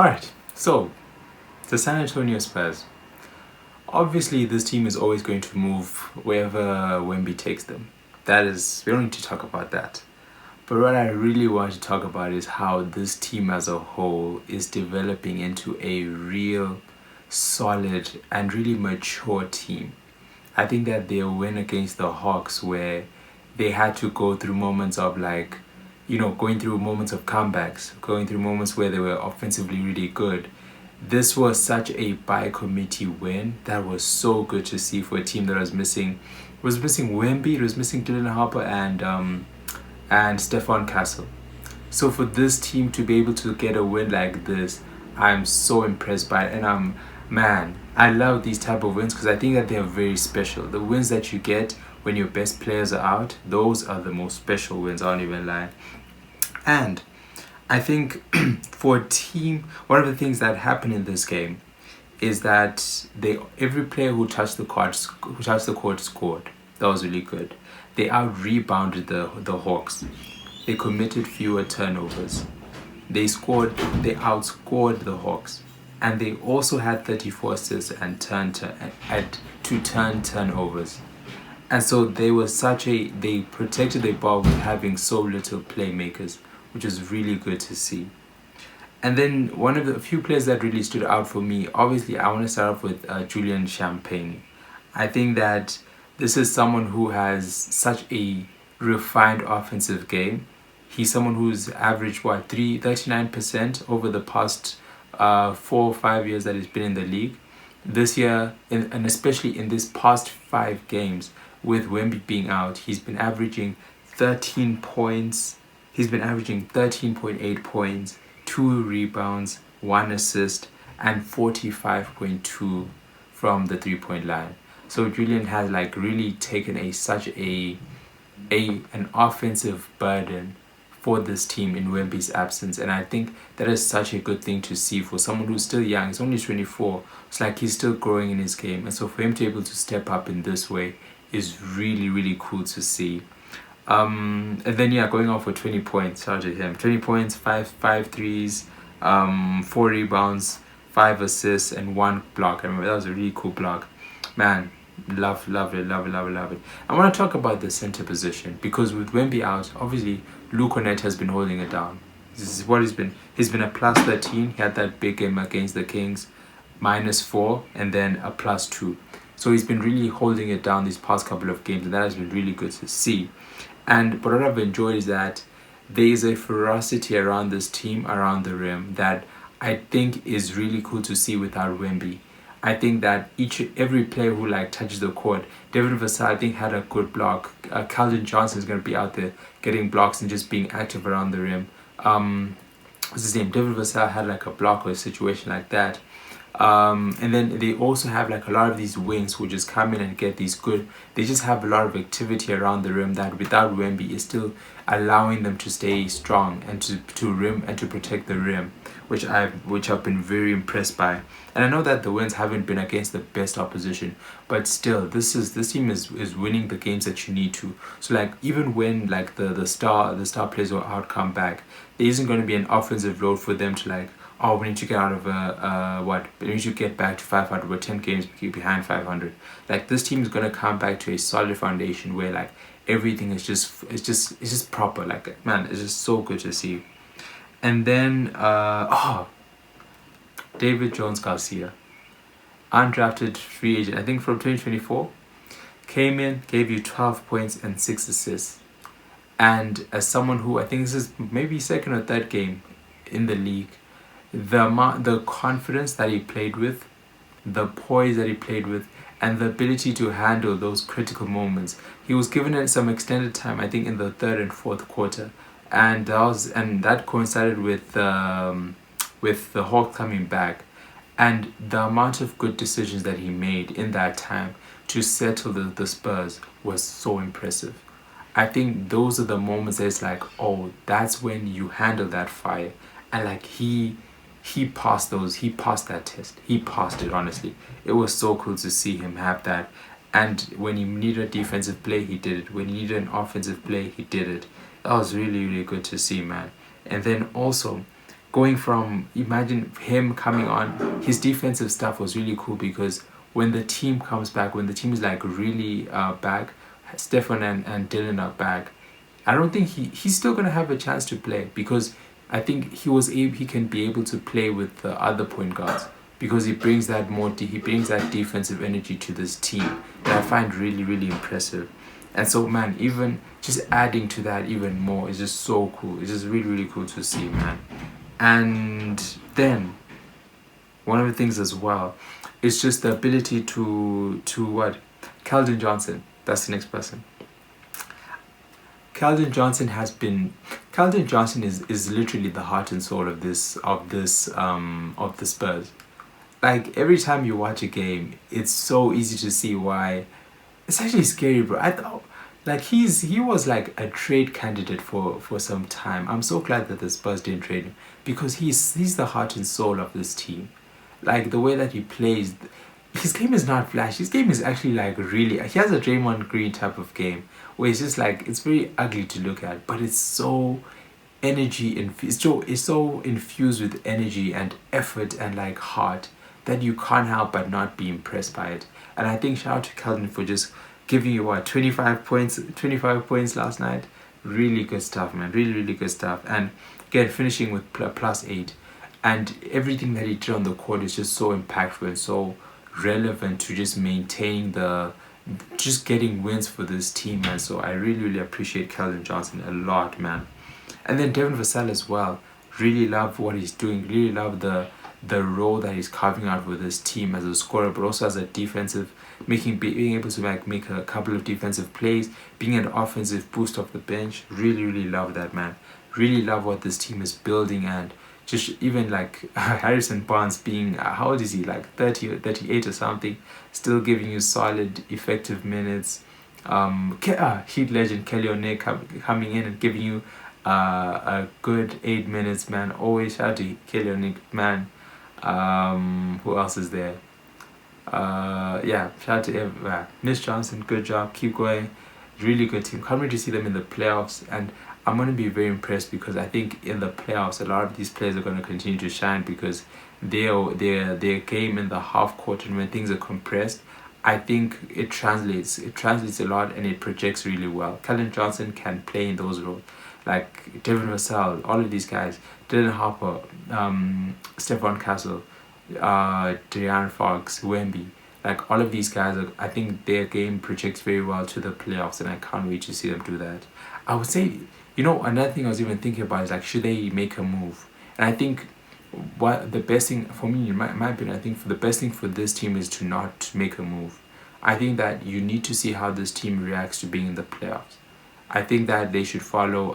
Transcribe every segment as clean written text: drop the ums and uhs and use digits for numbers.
Alright, so the San Antonio Spurs. Obviously, this team is always going to move wherever Wemby takes them. That is, we don't need to talk about that. But what I really want to talk about is how this team as a whole is developing into a real, solid, and really mature team. I think that their win against the Hawks, where they had to go through moments of going through moments of comebacks, going through moments where they were offensively really good. This was such a by committee win that was so good to see for a team that was missing Wemby, it was missing Dylan Harper and Stefan Castle. So for this team to be able to get a win like this, I'm so impressed by it, and man, I love these type of wins because I think that they are very special. The wins that you get when your best players are out, those are the most special wins. I don't even lie. And I think for a team, one of the things that happened in this game is that every player who touched the court scored. That was really good. They out rebounded the Hawks. They committed fewer turnovers. They outscored the Hawks, and they also had 34 assists and turn turnovers. And so they protected the ball with having so little playmakers, which is really good to see. And then one of the few players that really stood out for me, obviously, I want to start off with Julian Champagne. I think that this is someone who has such a refined offensive game. He's someone who's averaged 39% over the past 4 or 5 years that he's been in the league. This year, and especially in this past 5 games, with Wemby being out, he's been averaging 13 points. He's been averaging 13.8 points, 2 rebounds, 1 assist, and 45.2 from the 3-point line. So Julian has really taken an offensive burden for this team in Wemby's absence, and I think that is such a good thing to see for someone who's still young. He's only 24. It's like he's still growing in his game, and so for him to be able to step up in this way is really, really cool to see. And then going off for 20 points. Shout out to him. 20 points, five threes, 4 rebounds, 5 assists, and 1 block. I remember that was a really cool block. Man, love it. I want to talk about the center position because with Wemby out, obviously Luke Cornett has been holding it down. This is what he's been. He's been a plus 13. He had that big game against the Kings, -4, and then a +2. So he's been really holding it down these past couple of games, and that has been really good to see. And what I've enjoyed is that there is a ferocity around this team, around the rim, that I think is really cool to see without Wemby. I think that every player who touches the court, David Vassell, I think, had a good block. Calvin Johnson is going to be out there getting blocks and just being active around the rim. What's his name? David Vassell had a block or a situation like that. And then they also have a lot of these wings who just come in and get these good. They just have a lot of activity around the rim that without Wemby is still allowing them to stay strong and to rim and to protect the rim, which I've been very impressed by. And I know that the wins haven't been against the best opposition, but still this team is winning the games that you need to. So even when the star players are out, come back, there isn't going to be an offensive load for them to we need to get out of we need to get back to 500. We're 10 games behind 500. This team is gonna come back to a solid foundation where everything is just proper. Man, it's just so good to see. And then David Jones Garcia, undrafted free agent, I think from 2024, came in, gave you 12 points and 6 assists. And as someone who, I think this is maybe second or third game in the league, the confidence that he played with, the poise that he played with, and the ability to handle those critical moments. He was given it some extended time, I think, in the 3rd and 4th quarter, and that coincided with the Hawks coming back, and the amount of good decisions that he made in that time to settle the Spurs was so impressive. I think those are the moments that it's that's when you handle that fire, and he passed that test. He passed it, honestly. It was so cool to see him have that. And when he needed a defensive play, he did it. When he needed an offensive play, he did it. That was really, really good to see, man. And then also, going from, imagine him coming on, his defensive stuff was really cool because when the team comes back, when the team is like really back, Stefan and Dylan are back, I don't think he's still gonna have a chance to play because I think he can be able to play with the other point guards because he brings he brings that defensive energy to this team that I find really really impressive. And so man, even just adding to that even more is just so cool. It's just really really cool to see, man. And then one of the things as well is just the ability to what, Keldon Johnson. That's the next person. Keldon Johnson is literally the heart and soul of the Spurs. Like every time you watch a game, it's so easy to see why. It's actually scary, bro. I thought like he was like a trade candidate for some time. I'm so glad that the Spurs didn't trade him because he's the heart and soul of this team. Like the way that he plays, his game is not flash. His game is actually like really. He has a Draymond Green type of game where it's just like it's very ugly to look at, but it's so it's so infused with energy and effort and like heart that you can't help but not be impressed by it. And I think shout out to Keldon for just giving you what, 25 points last night. Really good stuff, man. Really really good stuff. And again, finishing with +8, and everything that he did on the court is just so impactful and so relevant to just maintaining just getting wins for this team, man. So I really really appreciate Keldon Johnson a lot, man. And then Devin Vassell as well. Really love what he's doing. Really love the role that he's carving out with his team as a scorer, but also as a defensive, being able to like make a couple of defensive plays, being an offensive boost off the bench. Really really love that, man. Really love what this team is building. And just even like Harrison Barnes being how old is he, like 30 or 38 or something, still giving you solid effective minutes. Heat legend Kelly Olynyk coming in and giving you a good 8 minutes, man. Always shout out to Kelly Olynyk, man. Who else is there? Yeah, shout out to Miss Johnson. Good job, keep going. Really good team. Can't wait to see them in the playoffs, and I'm gonna be very impressed because I think in the playoffs a lot of these players are gonna continue to shine because their game in the half court and when things are compressed, I think it translates a lot and it projects really well. Keldon Johnson can play in those roles, like Devin Vassell, all of these guys, Dylan Harper, Stephon Castle, De'Aaron Fox, Wemby. Like all of these guys, I think their game projects very well to the playoffs, and I can't wait to see them do that. I would say, another thing I was even thinking about is like, should they make a move? And I think what the best thing for me, in my opinion, I think for the best thing for this team is to not make a move. I think that you need to see how this team reacts to being in the playoffs. I think that they should follow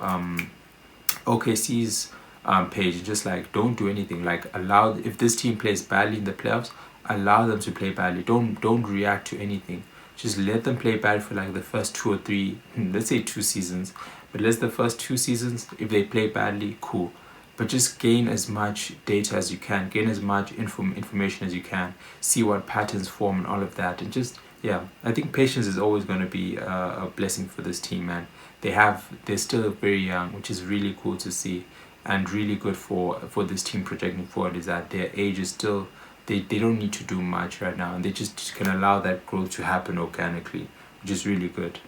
OKC's page. Just like don't do anything. Like if this team plays badly in the playoffs, allow them to play badly. Don't react to anything. Just let them play bad for like the first 2 or 3, let's say 2 seasons. But let's the first 2 seasons, if they play badly, cool. But just gain as much data as you can, gain as much information as you can, see what patterns form and all of that. And just, yeah, I think patience is always going to be a blessing for this team, man. They're still very young, which is really cool to see, and really good for this team projecting forward is that their age is still, they don't need to do much right now, and they just can allow that growth to happen organically, which is really good.